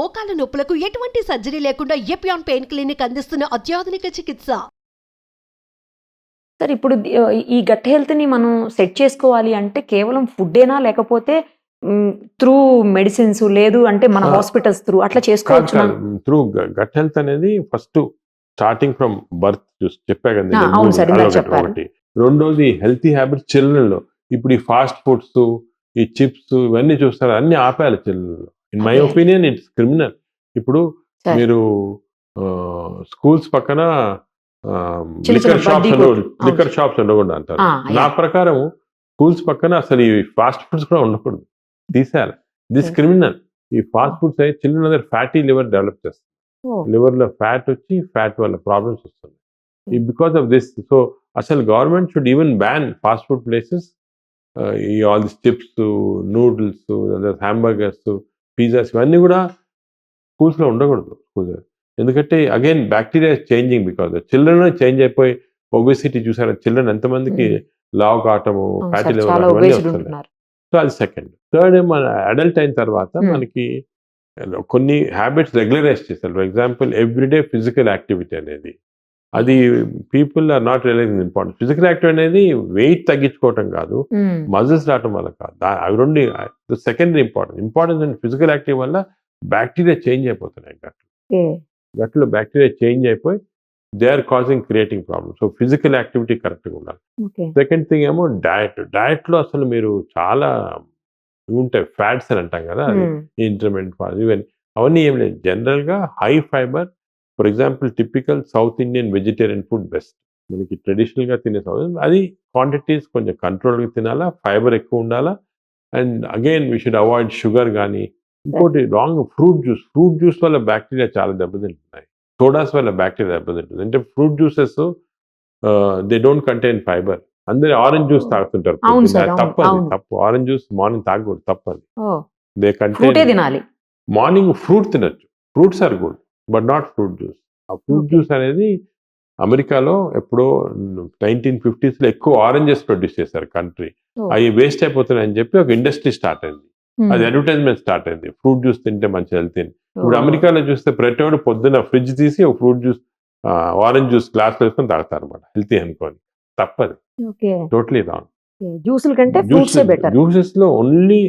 మోకాల నొప్పులకు ఎటువంటి సర్జరీ లేకుండా ఎపియాన్ పెయిన్ క్లినిక్ అందిస్తున్న అత్యాధునిక చికిత్స. సార్ ఇప్పుడు ఈ గట్ హెల్త్‌ని మనం సెట్ చేసుకోవాలి అంటే కేవలం ఫుడ్డేనా? లేకపోతే త్రూ మెడిసిన్స్ లేదు అంటే మన హాస్పిటల్స్ త్రూ అట్లా చేసుకోవచ్చునా? త్రూ గట్ హెల్త్ అనేది ఫస్ట్ స్టార్టింగ్ ఫ్రమ్ బర్త్ చెప్పా కదా. అవును సార్, ఇందాక చెప్పారు. ఒకటి రెండోది హెల్తీ హ్యాబిట్స్ చిల్డ్రన్లో. ఇప్పుడు ఈ ఫాస్ట్ ఫుడ్స్, ఈ చిప్స్ ఇవన్నీ చూస్తారు, అన్ని ఆపేయాలి చిల్డ్రన్లో. In my opinion it's criminal. ఇప్పుడు మీరు స్కూల్స్ పక్కన లిక్కర్ షాప్స్ ఉండకూడదు అంటారు. నా ప్రకారం స్కూల్స్ పక్కన అసలు ఈ ఫాస్ట్ ఫుడ్స్ కూడా ఉండకూడదు, తీసేయాలి. This criminal. ఈ ఫాస్ట్ ఫుడ్స్ అయితే చిల్డ్రన్ అందరు ఫ్యాటీ లివర్ డెవలప్ చేస్తారు. లివర్ లో ఫ్యాట్ వచ్చి ఫ్యాట్ వల్ల ప్రాబ్లమ్స్ వస్తుంది బికాస్ ఆఫ్ దిస్. సో అసలు government should even ban fast food places. ఈ all this chips, noodles, hamburgers, pizzas ఇవన్నీ కూడా స్కూల్స్ లో ఉండకూడదు. ఎందుకంటే again bacteria changing because children change అయిపోయి ఒబెసిటీ చూసారా చిల్డ్రన్ ఎంతమందికి లావు కావటము, ఫ్యాటీ లివర్ అవన్నీ వస్తున్నాయి. సో అది సెకండ్. థర్డ్ మన అడల్ట్ అయిన తర్వాత మనకి కొన్ని హ్యాబిట్స్ రెగ్యులరైజ్ చేస్తారు. For example everyday physical activity అనేది, అది people are not realizing important. Physical activity అనేది వెయిట్ తగ్గించుకోవటం కాదు, మజిల్స్ రావటం వల్ల కాదు. అవి రెండు secondary importance and physical activity వల్ల బ్యాక్టీరియా చేంజ్ అయిపోతున్నాయి. గట్లో బ్యాక్టీరియా చేంజ్ అయిపోయి they are causing creating problem. So physical activity కరెక్ట్గా ఉండాలి. సెకండ్ థింగ్ ఏమో డయట్లో అసలు మీరు చాలా ఉంటాయి ఫ్యాట్స్ అని అంటాం కదా, ఇంటర్మీడియట్ ఫ్యాట్స్ ఇవన్నీ అవన్నీ ఏం లేదు. జనరల్గా high fibre. For example typical south Indian vegetarian food best. మనకి ట్రెడిషనల్గా తినే అది క్వాంటిటీస్ కొంచెం కంట్రోల్గా తినాలా, ఫైబర్ ఎక్కువ ఉండాలా. And again we should avoid sugar కానీ. ఇంకోటి రాంగ్ ఫ్రూట్ జ్యూస్ వల్ల బ్యాక్టీరియా చాలా దెబ్బతింటున్నాయి. సోడాస్ వల్ల బ్యాక్టీరియా దెబ్బతింటుంది. అంటే fruit juices they don't contain fibre. అందరూ ఆరెంజ్ జ్యూస్ తాగుతుంటారు, తప్పు. ఆరెంజ్ జ్యూస్ మార్నింగ్ తాగకూడదు, తప్పది. దే కంటైన్ మార్నింగ్ ఫ్రూట్ తినచ్చు. Fruits are good but not fruit juice. ఆ ఫ్రూట్ జ్యూస్ అనేది అమెరికాలో ఎప్పుడో 1950s ఎక్కువ ఆరెంజెస్ ప్రొడ్యూస్ చేశారు కంట్రీ. అవి వేస్ట్ అయిపోతున్నాయి అని చెప్పి ఒక ఇండస్ట్రీ స్టార్ట్ అయింది. అది అడ్వర్టైజ్మెంట్ స్టార్ట్ అయింది, ఫ్రూట్ జ్యూస్ తింటే మంచి హెల్త్. ఇప్పుడు అమెరికాలో చూస్తే ప్రతివాడు పొద్దున్న ఫ్రిడ్జ్ తీసి ఒక fruit juice, orange juice glass వేసుకొని తాగుతారు అనమాట, హెల్తీ అనుకోని. తప్పది, టోటలీ రాంగ్. జ్యూసెస్ లో only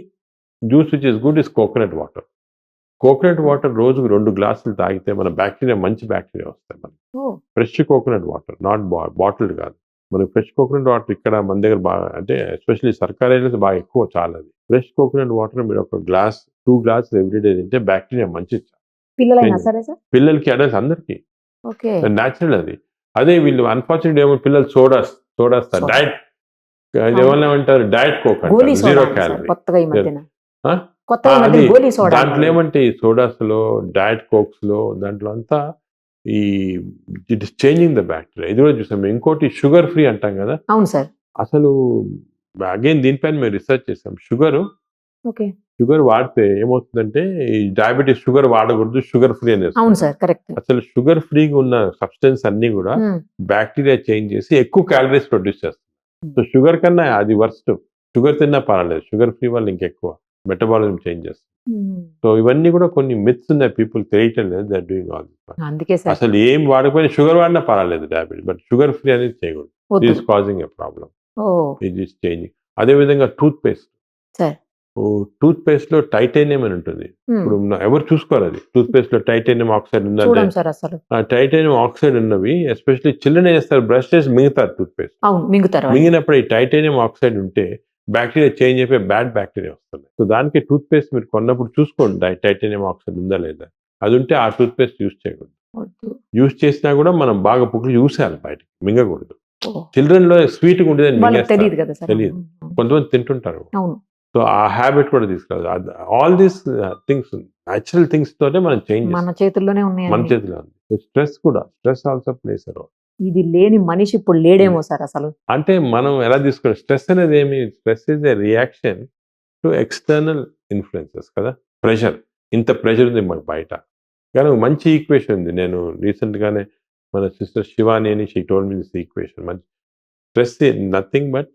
juice which is good is coconut water. Coconut water రోజుకు 2 గ్లాసులు తాగితే మన బ్యాక్టీరియా, మంచి బ్యాక్టీరియా వస్తాయి మనకి. Fresh coconut water, not bottled కాదు. మనకి ఫ్రెష్ కోకోనట్ వాటర్ ఇక్కడ మన దగ్గర బాగా, అంటే ఎస్పెషల్లీ సర్కార్ ఏరియాస్ బాగా ఎక్కువ. చాలా ఫ్రెష్ కోకోనట్ వాటర్ మీరు ఒక గ్లాస్ 2 గ్లాసులు ఎవ్రీడే తింటే బ్యాక్టీరియా మంచిది. పిల్లలకి, అడల్ట్స్ అందరికి న్యాచురల్ అది. అదే వీళ్ళు అన్ఫార్చునేట్ ఏమో పిల్లలు సోడాస్ డైట్ ఏమంటారు, డైట్ కోక్ అంటారు, 0 క్యాలరీ. దాంట్లో ఏమంటే ఈ సోడాస్ లో, డైట్ కోక్స్ లో, దాంట్లో అంతా ఈ it is changing the bacteria. ఇది కూడా చూసాం. ఇంకోటి షుగర్ ఫ్రీ అంటాం కదా. అవును సార్. అసలు అగైన్ దీనిపైన మేము రీసెర్చ్ చేసాం. షుగర్ వాడితే ఏమవుతుందంటే ఈ డయాబెటీస్ షుగర్ వాడకూడదు, షుగర్ ఫ్రీ అనేది. అసలు షుగర్ ఫ్రీగా ఉన్న సబ్స్టెన్స్ అన్ని కూడా బ్యాక్టీరియా చేంజ్ చేసి ఎక్కువ క్యాలరీస్ ప్రొడ్యూస్ చేస్తుంది. సో షుగర్ కన్నా అది వర్స్ట్. షుగర్ తిన్నా పర్వాలేదు, షుగర్ ఫ్రీ వల్ల ఇంకెక్కువ మెటబాలిజం చేంజ్ చేస్తుంది. సో ఇవన్నీ కూడా కొన్ని మిత్స్ ఉన్నాయి, పీపుల్ తెలియటం లేదు. That doing all this. అసలు ఏం వాడకపోయినా షుగర్ వాడినా పర్వాలేదు డయాబెటీస్, బట్ షుగర్ ఫ్రీ అనేది చేయకూడదు. It is causing a problem. It is changing. అదే విధంగా టూత్ పేస్ట్ లో టైటానియం అని ఉంటుంది. ఇప్పుడు ఎవరు చూసుకోవాలి, అది టూత్ పేస్ట్ లో టైటానియం ఆక్సైడ్ ఉందంటే, టైటానియం ఆక్సైడ్ ఉన్నవి ఎస్పెషల్లీ చిల్డ్రన్ చేస్తారు, బ్రష్ చేసి మింగుతారు టూత్ పేస్ట్. మింగినప్పుడు ఈ టైటానియం ఆక్సైడ్ ఉంటే బ్యాక్టీరియా చేంజ్ అయిపోయి బ్యాడ్ బ్యాక్టీరియా వస్తుంది. సో దానికి టూత్ పేస్ట్ మీరు కొన్నప్పుడు చూసుకోండి టైటానియం ఆక్సైడ్ ఉందా లేదా. అది ఉంటే ఆ టూత్ పేస్ట్ యూజ్ చేయకూడదు. యూజ్ చేసినా కూడా మనం బాగా పుక్కులు చూసేయాలి, బయటకి మింగకూడదు. చిల్డ్రన్ లో స్వీట్గా ఉండేది తెలియదు, కొంతమంది తింటుంటారు. సో ఆ హ్యాబిట్ కూడా తీసుకురాదు. All these things natural things తోనే మనం చేంజ్, మన చేతుల్లోనే ఉన్నాయి. మన చేతిలో ఉంది. Stress also plays a role. ఇది లేని మనిషి ఇప్పుడు లేడేమో సార్ అసలు. అంటే మనం ఎలా తీసుకోవాలి, స్ట్రెస్ అనేది ఏమి, stress is a reaction to external influences కదా. ప్రెషర్, ఇంత ప్రెషర్ ఉంది మనకు బయట. కానీ మంచి ఈక్వేషన్ ఉంది, నేను రీసెంట్గానే మన సిస్టర్ శివాని అని she told me this equation. మంచి stress nothing but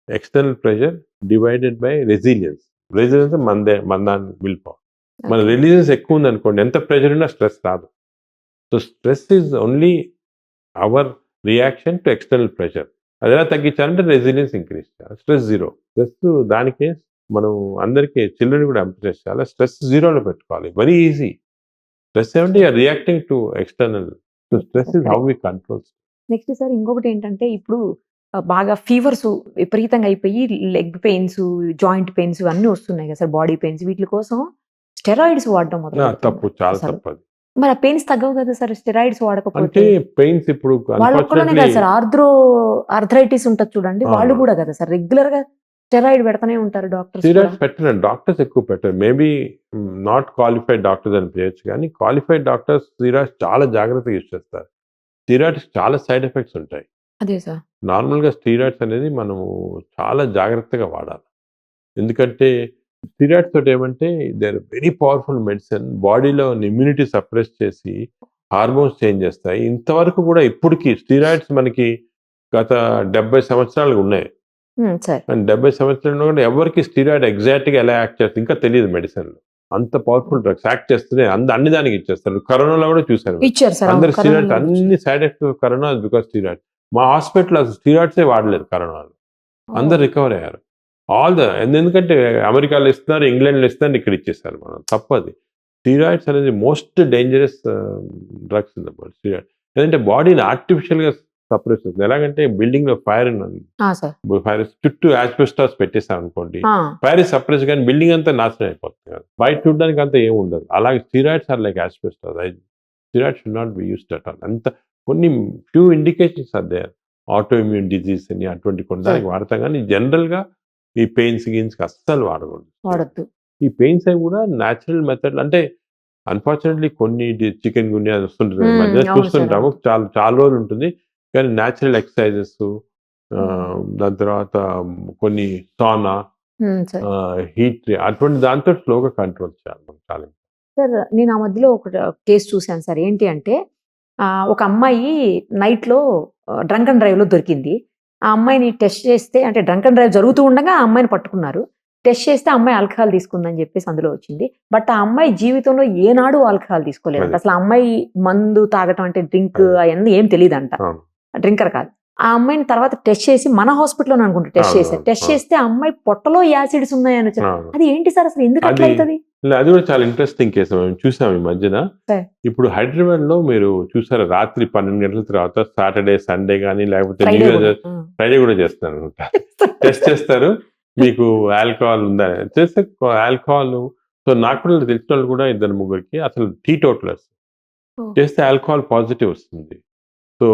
external pressure divided by resilience. మన విల్ పవర్. మన రిలీజెస్ ఎక్కువ ఉంది అనుకోండి, ఎంత ప్రెషర్ ఉన్నా స్ట్రెస్ రాదు. So stress is only our reaction to external pressure. అది ఎలా తగ్గించాలంటే రెసిలియన్స్ ఇంక్రీజ్ చేయాలి. Stress zero. స్ట్రెస్ దానికే మనం అందరికీ చిల్డ్రన్ కూడా ఎంకరేజ్ చేయాలి. స్ట్రెస్ జీరోలో పెట్టుకోవాలి. Very easy. స్ట్రెస్ ఏమంటే reacting to external. So stress is how we control. Next sir ఇంకొకటి ఏంటంటే ఇప్పుడు బాగా ఫీవర్స్ విపరీతంగా అయిపోయి లెగ్ పెయిన్స్, జాయింట్ పెయిన్స్ అన్నీ వస్తున్నాయి కదా సార్, బాడీ పెయిన్స్. వీటి కోసం స్టెరాయిడ్స్ వాడడం తప్పు, చాలా తప్పు అది. మరి ఆ పెయిన్స్ తగ్గవు కదా సార్ స్టెరాయిడ్స్ వాడకపోతే? అంటే పెయిన్స్ ఇప్పుడు వాళ్ళొక్కనే కదా సార్, ఆర్థరైటిస్ ఉంటుంది చూడండి, వాళ్ళు కూడా కదా సార్ రెగ్యులర్ గా స్టెరాయిడ్ పెడతానే ఉంటారు డాక్టర్స్. స్టెరాయిడ్స్ పెట్టరు, డాక్టర్స్ ఎక్కువ పెట్టరు. మేబీ నాట్ క్వాలిఫైడ్ డాక్టర్స్ అని చేయొచ్చు, కానీ క్వాలిఫైడ్ డాక్టర్స్ స్టెరాయిడ్స్ చాలా జాగ్రత్తగా యూజ్ చేస్తారు. స్టెరాయిడ్స్ చాలా సైడ్ ఎఫెక్ట్స్ ఉంటాయి. అదే సార్, నార్మల్గా స్టెరాయిడ్స్ అనేది మనము చాలా జాగ్రత్తగా వాడాలి. ఎందుకంటే స్టెరాయిడ్స్ తోటి ఏమంటే they are very powerful medicine. బాడీలో ఇమ్యూనిటీ సప్రెస్ చేసి హార్మోన్స్ చేంజ్ చేస్తాయి. ఇంతవరకు కూడా ఇప్పటికీ స్టెరాయిడ్స్ మనకి గత 70 సంవత్సరాలు ఉన్నాయి. అండ్ 70 సంవత్సరాలు కూడా ఎవరికి స్టెరాయిడ్ ఎగ్జాక్ట్గా ఎలా యాక్ట్ చేస్తుంది ఇంకా తెలియదు. మెడిసిన్లో అంత పవర్ఫుల్ డ్రగ్స్ యాక్ట్ చేస్తున్నాయి, అన్ని దానికి ఇచ్చేస్తారు. కరోనాలో కూడా చూసారు అందరు స్టెరాయిడ్స్, అన్ని side effects corona because steroid. మా హాస్పిటల్ అసలు స్టెరాయిడ్సే వాడలేదు కరోనాలో, అందరు రికవర్ అయ్యారు. ఎందుకంటే అమెరికాలో ఇస్తున్నారు, ఇంగ్లాండ్లో ఇస్తున్నారు, ఇక్కడ ఇచ్చేస్తారు. మనం తప్పది. స్టెరాయిడ్స్ అనేది most dangerous drugs in the world. Steroid ఎందుకంటే బాడీని ఆర్టిఫిషియల్గా సప్రెస్ చేస్తుంది. ఎలాగంటే బిల్డింగ్ లో ఫైర్ ఉన్నది, ఫైర్ చుట్టూ యాస్బెస్టాస్ పెట్టేసాం అనుకోండి, ఫైర్ సప్రెస్ కానీ బిల్డింగ్ అంతా నాశనం అయిపోతుంది కదా, బయట చూడడానికి అంతా ఏమి ఉండదు. అలాగే steroids are like asbestos. Steroids should not be used at all. అంత కొన్ని few indications are there, autoimmune disease అని అటువంటి కొనడానికి వాడతాం, కానీ జనరల్గా ఈ పెయిన్స్ గిన్స్కి అస్సలు వాడకూడదు. ఈ పెయిన్స్ అవి కూడా న్యాచురల్ మెథడ్, అంటే అన్ఫార్చునేట్లీ కొన్ని చికెన్ గున్యా వస్తుంటుంది మధ్య చూస్తుంటాము, చాలా రోజులు ఉంటుంది. కానీ న్యాచురల్ ఎక్సర్సైజెస్, దాని తర్వాత కొన్ని సానా, హీట్, అటువంటి దాంతో స్లోగా కంట్రోల్ చేయాలి. సార్ నేను ఆ మధ్యలో ఒక కేసు చూశాను సార్. ఏంటి అంటే ఒక అమ్మాయి నైట్లో డ్రంక్ అండ్ డ్రైవ్లో దొరికింది. ఆ అమ్మాయిని టెస్ట్ చేస్తే, అంటే డ్రంక్ అండ్ డ్రైవ్ జరుగుతూ ఉండగా ఆ అమ్మాయిని పట్టుకున్నారు. టెస్ట్ చేస్తే అమ్మాయి ఆల్కహాల్ తీసుకుందని చెప్పేసి అందులో వచ్చింది. బట్ ఆ అమ్మాయి జీవితంలో ఏనాడు ఆల్కహాల్ తీసుకోలేదంట. అసలు ఆ అమ్మాయి మందు తాగటం అంటే డ్రింక్ అవన్నీ ఏం తెలియదంట, డ్రింకర్ కాదు. ఆ అమ్మాయిని తర్వాత టెస్ట్ చేసి మన హాస్పిటల్లో అనుకుంటా టెస్ట్ చేస్తే ఆ అమ్మాయి పొట్టలో యాసిడ్స్ ఉన్నాయని వచ్చారు. అది ఏంటి సార్ అసలు, ఎందుకు అట్లా అవుతుంది? అది కూడా చాలా ఇంట్రెస్టింగ్ కేసు మేము చూసాం ఈ మధ్యన. ఇప్పుడు హైదరాబాద్ లో మీరు చూసారా, రాత్రి 12 గంటల తర్వాత సాటర్డే, సండే కానీ లేకపోతే ఫ్రైడే కూడా చేస్తున్నారు అనుకుంటా, టెస్ట్ చేస్తారు మీకు ఆల్కహాల్ ఉందా చేస్తే ఆల్కహాల్. సో నాకు కూడా తెలిసిన వాళ్ళు కూడా 2-3 అసలు టీటోటలర్స్ చేస్తే ఆల్కహాల్ పాజిటివ్ వస్తుంది. సో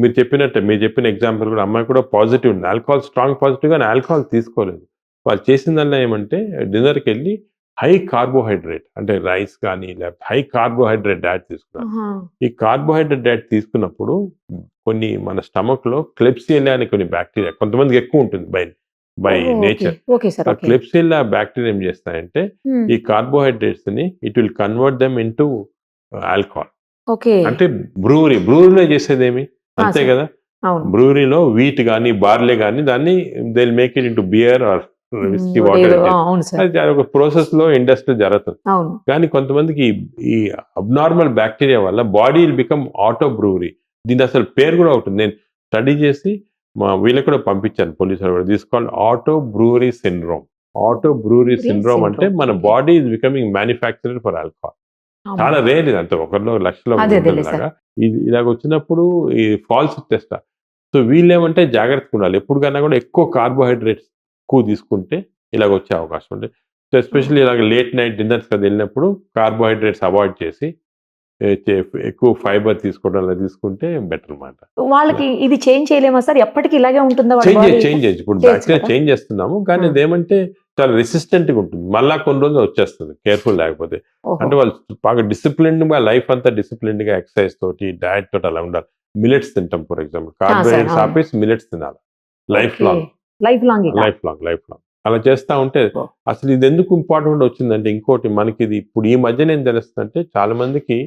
మీరు చెప్పిన ఎగ్జాంపుల్ కూడా అమ్మాయి కూడా పాజిటివ్ ఉంది, ఆల్కహాల్ స్ట్రాంగ్ పాజిటివ్, కానీ ఆల్కహాల్ తీసుకోలేదు. వాళ్ళు చేసిందల్లా ఏమంటే డిన్నర్కి వెళ్ళి హై కార్బోహైడ్రేట్, అంటే రైస్ కానీ లేకపోతే హై కార్బోహైడ్రేట్ డైట్ తీసుకున్నారు. ఈ కార్బోహైడ్రేట్ డైట్ తీసుకున్నప్పుడు కొన్ని మన స్టమక్ లో క్లెప్సియల్లా అనే కొన్ని బ్యాక్టీరియా, కొంతమందికి ఎక్కువ ఉంటుంది బై నేచర్. క్లెప్సియల్లా బ్యాక్టీరియా ఏం చేస్తాయంటే ఈ కార్బోహైడ్రేట్స్ ని it will convert them into alcohol. అంటే బ్రూవరీలో చేసేదేమి అంతే కదా, బ్రూవరీలో వీట్ కానీ బార్లే కానీ దాన్ని they will make it into beer or whisky, water. అది ఒక ప్రాసెస్ లో ఇండస్ట్రీ జరుగుతుంది. కానీ కొంతమందికి ఈ అబ్నార్మల్ బ్యాక్టీరియా వల్ల body will become auto brewery. దీని అసలు పేరు కూడా ఉంటుంది, నేను స్టడీ చేసి మా వీళ్ళకి కూడా పంపించాను, పోలీసులు కూడా. This called auto brewery syndrome. Auto brewery syndrome అంటే మన body is becoming manufactured for alcohol. చాలా రేర్ ఇది, అంత 1,00,000 లాగా ఇలాగ వచ్చినప్పుడు ఈ ఫాల్స్ టెస్ట్. సో వీళ్ళు ఏమంటే జాగ్రత్తగా ఉండాలి, ఎప్పుడు కన్నా కూడా ఎక్కువ కార్బోహైడ్రేట్స్ ఎక్కువ తీసుకుంటే ఇలాగ వచ్చే అవకాశం ఉంది. సో ఎస్పెషల్లీ ఇలాగ లేట్ నైట్ డిన్నర్స్ కదా వెళ్ళినప్పుడు కార్బోహైడ్రేట్స్ అవాయిడ్ చేసి ఎక్కువ ఫైబర్ తీసుకోవడం అలా తీసుకుంటే బెటర్ అన్నమాట. వాళ్ళకి ఇది చేంజ్ చేయలేమా సార్, ఎప్పటికీ ఇలాగే ఉంటుందా? చేంజ్ ఇప్పుడు బ్యాక్టీరియా చేంజ్ చేస్తున్నాము, కానీ అదేమంటే చాలా రెసిస్టెంట్ గా ఉంటుంది, మళ్ళా కొన్ని రోజులు వచ్చేస్తుంది కేర్ఫుల్ లేకపోతే. అంటే వాళ్ళు బాగా డిసిప్లిన్డ్ గా లైఫ్ అంతా డిసిప్లిన్డ్ గా ఎక్సర్సైజ్ తోటి డయట్ తోటి అలా ఉండాలి. మిలెట్స్ తింటాం ఫర్ ఎగ్జాంపుల్, కార్బోహైడ్రేట్స్ ఆపేసి మిలెట్స్ తినాలి లైఫ్ లాంగ్ అలా చేస్తా ఉంటే. అసలు ఇది ఎందుకు ఇంపార్టెంట్ వచ్చిందంటే ఇంకోటి మనకి ఇది ఇప్పుడు ఈ మధ్యన ఏం తెలుస్తుందంటే చాలా మందికి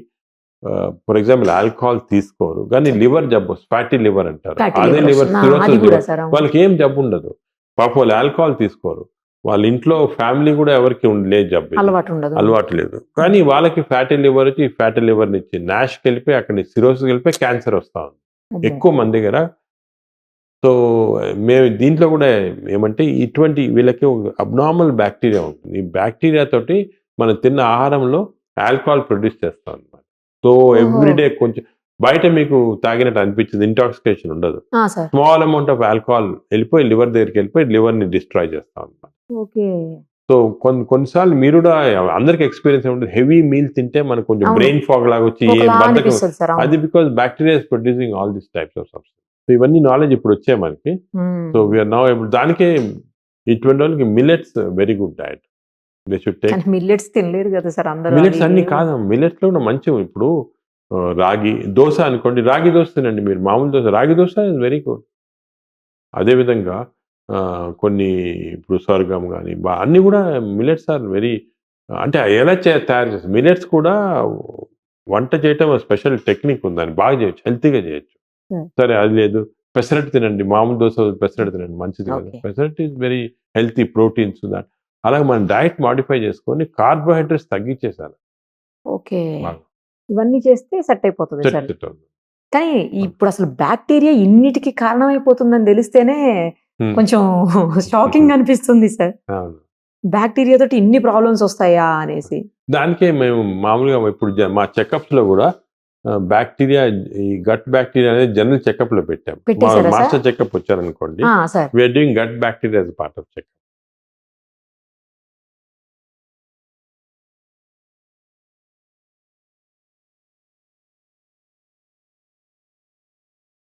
ఫర్ ఎగ్జాంపుల్ ఆల్కహాల్ తీసుకోరు కానీ లివర్ జబ్బు, ఫ్యాటీ లివర్ అంటారు, అదే లివర్ సిరోసిస్, వాళ్ళకి ఏం జబ్బు ఉండదు. పాపం వాళ్ళు ఆల్కహాల్ తీసుకోరు వాళ్ళ ఇంట్లో ఫ్యామిలీ కూడా ఎవరికి లేదు జబ్బు ఇది. అలవాటు ఉండదు. అలవాటు లేదు, కానీ వాళ్ళకి ఫ్యాటీ లివర్ వచ్చి ఫ్యాటీ లివర్ నుంచి నాష్కి వెళ్ళిపోయి అక్కడి నుంచి సిరోసిస్ వెళ్ళిపోయి క్యాన్సర్ వస్తా ఉంది అమ్మో. ఎక్కువ మంది దగ్గర. సో మేము దీంట్లో కూడా ఏమంటే ఇటువంటి వీళ్ళకి అబ్నార్మల్ బ్యాక్టీరియా ఉంటుంది. ఈ బ్యాక్టీరియా తోటి మనం తిన్న ఆహారంలో ఆల్కహాల్ ప్రొడ్యూస్ చేస్తాం అనమాట. సో ఎవ్రీడే కొంచెం బయట మీకు తాగినట్టు అనిపించింది, ఇంటాక్సికేషన్ ఉండదు. Sir small amount of alcohol వెళ్ళిపోయి లివర్ దగ్గరికి వెళ్ళిపోయి లివర్ని డిస్ట్రాయ్ చేస్తాం అనమాట. ఓకే. సో కొన్నిసార్లు మీరు కూడా అందరికి ఎక్స్పీరియన్స్ ఉంటుంది, హెవీ మీల్ తింటే మనకు కొంచెం అవును. బ్రెయిన్ ఫాగ్ లాగా వచ్చి ఏం ఒకలా బద్ధకం. అనిపిస్తుంది సార్. అవును. అది because bacteria is producing all this types of substance. So ఇవన్నీ నాలెడ్జ్ ఇప్పుడు వచ్చాయి మనకి. So we are now able. దానికే ఇటువంటి వాళ్ళకి millets very good diet. They should take కానీ మిల్లెట్స్ తినలేరు కదా సార్ అందరూ. మిల్లెట్స్. అది అన్ని కాదు, మిల్లెట్స్ లో కూడా మంచివి. ఇప్పుడు రాగి దోశ అనుకోండి, రాగి దోశ తినండి మీరు, మామూలు దోశ. రాగి దోశ ఇస్ వెరీ గుడ్. అదేవిధంగా కొన్ని ఇప్పుడు స్వర్గం కానీ అన్నీ కూడా మిల్లెట్స్ ఆర్ వెరీ, అంటే ఎలా తయారు చేస్తారు మిల్లెట్స్ కూడా వంట చేయటం స్పెషల్ టెక్నిక్ ఉంది, దాన్ని బాగా చేయొచ్చు, హెల్తీగా చేయొచ్చు. సరే అది లేదు, పెసరట్టు తినండి, మామూలు దోశ పెసరట్టు తినండి, మంచిది కదా. Okay. Pesarattu is very healthy, proteins that. అలాగే మన డైట్ మాడిఫై చేసుకొని కార్బోహైడ్రేట్స్ తగ్గించేసారు. ఓకే. ఇవన్నీ చేస్తే సెట్ అయిపోతుంది సార్. కానీ ఇప్పుడు అసలు బ్యాక్టీరియా ఇన్నిటికి కారణమైపోతుందని తెలిస్తేనే కొంచెం షాకింగ్ అనిపిస్తుంది సార్. బ్యాక్టీరియా తోటి ఇన్ని ప్రాబ్లమ్స్ వస్తాయా అనేసి. దానికే మేము మామూలుగా ఇప్పుడు మా చెకప్స్ లో కూడా బ్యాక్టీరియా, ఈ గట్ బ్యాక్టీరియా అనేది జనరల్ చెకప్ లో పెట్టాం. పెట్టేశారా సార్? మాస్టర్ చెకప్ వచ్చారనుకోండి, sir we are doing gut bacteria as part of checkup.